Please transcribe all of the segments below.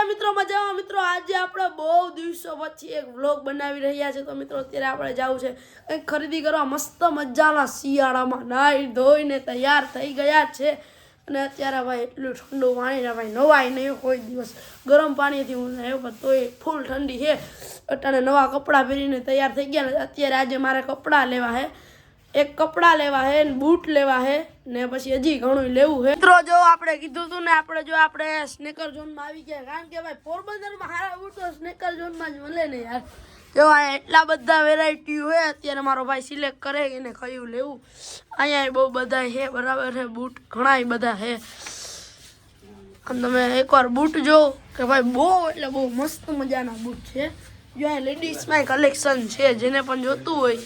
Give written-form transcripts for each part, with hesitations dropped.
મિત્રો મજામાં મિત્રો આજે આપણે બહુ દિવસો પછી એક વ્લોગ બનાવી રહ્યા છે તો મિત્રો અત્યારે આપણે જવું છે કંઈક ખરીદી કરવા મસ્ત મજાના શિયાળામાં નાઈ ધોઈને તૈયાર થઈ ગયા છે અને અત્યારે ભાઈ એટલું ઠંડુ પાણી ને ભાઈ નવાય નહીં કોઈ દિવસ ગરમ પાણીથી હું આવ્યો પણ તોય ફૂલ ઠંડી છે અટાણે નવા કપડાં પહેરીને તૈયાર થઈ ગયા ને અત્યારે આજે મારે કપડાં લેવા છે एक कपड़ा लेवा है बूट लेवा है ने પછી હજી ઘણું લેવું છે મિત્રો જો આપણે કીધું તું ને આપણે જો આપણે સ્નેકર ઝોન માં આવી ગયા કારણ કે ભાઈ પોરબંદર માં હારા બૂટ તો સ્નેકર ઝોન માં જ મળે ને યાર જો આ એટલા બધા વેરાયટી હોય અત્યારે મારો ભાઈ સિલેક્ટ કરે કે એને કયું લેવું અહીંયા બહુ બધા છે બરાબર છે બૂટ ઘણા બધા છે અને તમે એકવાર બૂટ જો કે ભાઈ બહુ એટલે બહુ મસ્ત મજાના બૂટ છે જો આ લેડીઝ માં કલેક્શન છે જેને પણ જોતું હોય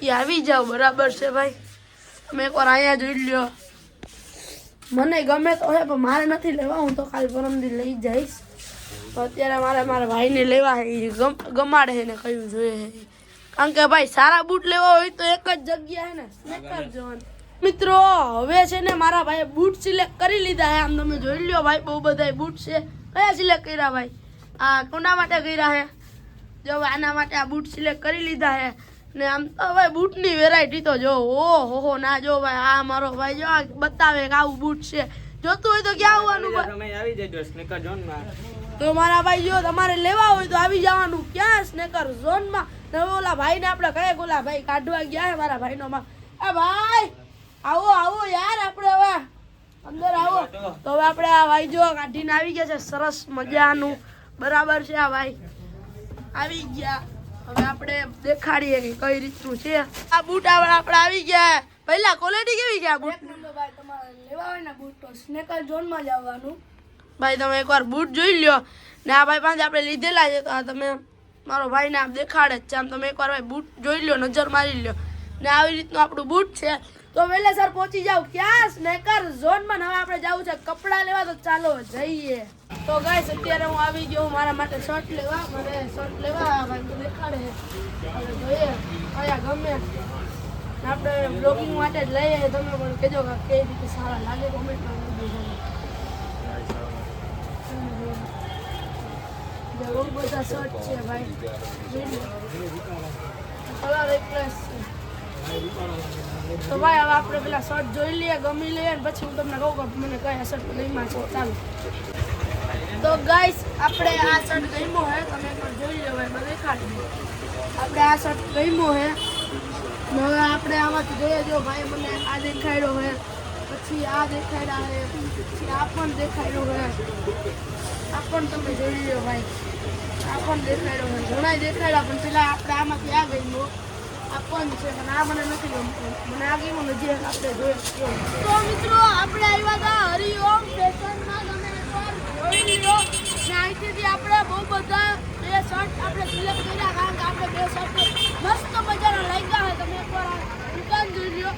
આવી જાઓ બરાબર છે ભાઈ તમે એકવાર અહીંયા જોઈ લ્યો મને ગમે તો હે પણ મારે નથી લેવા હું તો કાલ પરમદી લઈ જઈશ તો અત્યારે મારા ભાઈને લેવા હે ગમાડે છે ને કયું જોઈએ કારણ કે ભાઈ સારા બૂટ લેવા હોય તો એક જ જગ્યા હે ને સ્નેકર ઝોન મિત્રો હવે છે ને મારા ભાઈએ બૂટ સિલેક્ટ કરી લીધા હે આમ તમે જોઈ લ્યો ભાઈ બહુ બધા બૂટ છે કયા સિલેક્ટ કર્યા ભાઈ આ કોના માટે કર્યા હે જો આના માટે આ બૂટ સિલેક્ટ કરી લીધા હે ને આમ તો ભાઈ બૂટની વેરાયટી તો જો ઓહો ના જો ભાઈ આ મારો ભાઈ જો બતાવે કે આવું બૂટ છે જોતું હોય તો ક્યાં આવવાનું તમે આવી જજો સ્નેકર ઝોન માં તો મારા ભાઈ જો તમારે લેવા હોય તો આવી જવાનું ક્યાં સ્નેકર ઝોન માં ને ઓલા ભાઈ ને આપણે કયા ઓલા ભાઈ કાઢવા ગયા હે મારા ભાઈ નો માં આ ભાઈ આવો આવો યાર આપણે હવે અંદર આવો તો હવે આપણે આ ભાઈ જો કાઢીને આવી ગયા છે સરસ મજાનું બરાબર છે આ ભાઈ આવી ગયા હવે આપણે દેખાડીએ કે કઈ રીતનું છે આ બૂટ આપણે આવી ગયા પહેલા ક્વોલિટી કેવી છે આ બૂટ ભાઈ તમારે લેવા હોય ને બૂટ તો સ્નેકર ઝોન માં જ આવવાનું ભાઈ તમે એકવાર બૂટ જોઈ લ્યો ને આ ભાઈ પાસે આપણે લીધેલા છે તો આ તમે મારો ભાઈને આમ દેખાડે જ છે આમ તમે એકવાર ભાઈ બૂટ જોઈ લ્યો નજર મારી લ્યો ને આવી રીતનું આપણું બૂટ છે તો વહેલાસર પહોંચી જાવ ક્યાં સ્નેકર ઝોન માં હવે આપણે જવું છે કપડાં લેવા તો ચાલો જઈએ તો ગાઈસ અત્યારે હું આવી ગયો મારા માટે શર્ટ લેવા મને શર્ટ લેવા ભાઈ તો દેખાડે હવે જોઈએ કયા ગમે આપણે બ્લોગિંગ માટે જ લઈએ તમે પણ કહેજો કે કઈ રીતે સારા લાગે કોમેન્ટમાં બહુ બધા શર્ટ છે ભાઈ કલર એકલેસ છે તો ભાઈ હવે આપણે પેલા શર્ટ જોઈ લઈએ ગમી લઈએ અને પછી હું તમને કહું કે મને કયા શર્ટ ગમ્યા છે ચાલો તો ગાઈસ આપણે આ શર્ટ ગમ્યો હે તમે પણ જોઈ લો ભાઈ મને દેખાડી આપણે આ શર્ટ ગમ્યો હે હવે આપણે આમાંથી જોઈએ જો ભાઈ મને આ દેખાડ્યો હે પછી આ દેખાડ્યા હે પછી આ પણ દેખાડ્યો હે આ પણ તમે જોઈ લો ભાઈ આ પણ દેખાડ્યો હે ઘણા દેખાડ્યા પણ પેલા આપણે આમાંથી આ ગમ્યો આ પણ છે પણ આ મને નથી ગમતું મને આ ગમ્યું ને જે આપણે જોઈએ તો મિત્રો આપણે આવ્યા હતા હરિઓમ ફેશનમાં તમે જોઈ લો ને અહીંથી આપણે બહુ બધા બે શર્ટ આપણે સિલેક્ટ કર્યા કારણ કે આપણે બે શર્ટ મસ્ત મજાના લાગ્યા હોય તમે એકવાર દુકાન જોઈ લો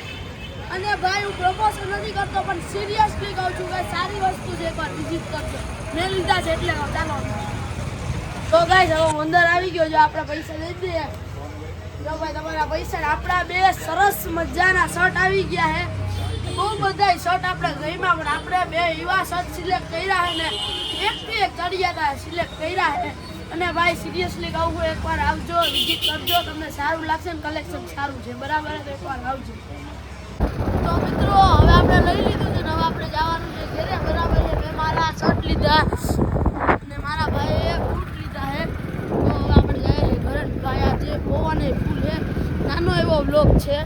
અને ભાઈ હું પ્રમોશન નથી કરતો પણ સિરિયસલી કહું છું કે સારી વસ્તુ છે એકવાર વિઝિટ કરજો મેં લીધા છે એટલે ચાલો તો ગાઈસ હવે હું અંદર આવી ગયો જો આપણે પૈસા દઈ દઈએ જો ભાઈ તમારા પૈસા આપણા બે સરસ મજાના શર્ટ આવી ગયા હે બહુ બધા શર્ટ આપણે ગઈમાં પણ આપણે બે એવા શર્ટ સિલેક્ટ કર્યા હે ને એકથી એક ચડિયાતા સિલેક્ટ કર્યા હે અને ભાઈ સિરિયસલી કહું છું એકવાર આવજો વિઝિટ કરજો તમને સારું લાગશે ને કલેક્શન સારું છે બરાબર તો એકવાર આવજો તો મિત્રો હવે આપણે લઈ લીધું છે ને હવે આપણે જવાનું છે ઘરે બરાબર છે મેં મારા શર્ટ લીધા અને મારા ભાઈએ બૂટ લીધા હે તો હવે આપણે જઈએ ઘરે ગયા જે પવન ફૂલ છે નાનો એવો બ્લોગ છે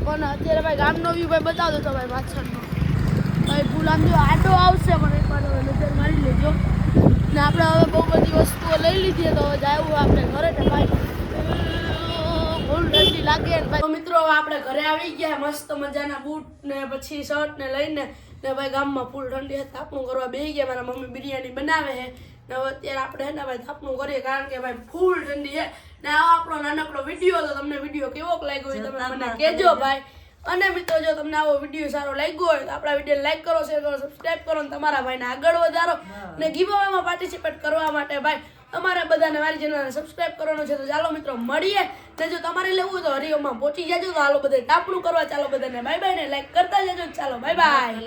પણ અત્યારે ભાઈ ગામનો વ્યૂ ભાઈ બતાવો તો ભાઈ પાછળનો ભાઈ ફૂલ આમ જો આટો આવશે પણ એકવાર નજર મારી લેજો ને આપણે હવે બહુ બધી વસ્તુઓ લઈ લીધી તો જાવું આપણે ઘરે ને ભાઈ ફૂલ ઠંડી લાગે ને ભાઈ મિત્રો હવે આપણે ઘરે આવી ગયા મસ્ત મજાના બૂટ ને પછી શર્ટ ને લઈને ને ભાઈ ગામમાં ફૂલ ઠંડી હતી તાપણું કરવા બેસી ગયા મારા મમ્મી બિરયાની બનાવે છે ને હવે અત્યારે આપણે હે ને ભાઈ તાપણું કરીએ કારણ કે ભાઈ ફૂલ ઠંડી છે ને આ આપણો નાનકડો વિડીયો તો તમને વિડીયો કેવો લાગ્યો હોય તમે મને કહેજો ભાઈ અને મિત્રો જો તમને આવો વિડીયો સારો લાગ્યો હોય તો આપણા વિડીયો લાઈક કરો શેર કરો સબસ્ક્રાઇબ કરો ને તમારા ભાઈને આગળ વધારો ને ગીવઅવેમાં પાર્ટિસિપેટ કરવા માટે ભાઈ અમારે બધાને મારી ચેનલને સબસ્ક્રાઇબ કરવાનું છે તો ચાલો મિત્રો મળીએ ને જો તમારે લેવું હોય તો હરિઓમમાં પહોંચી જાજો તો હાલો બધા તાપણું કરવા ચાલો બધાને બાય બાય ને લાઈક કરતા જજો ચાલો બાય બાય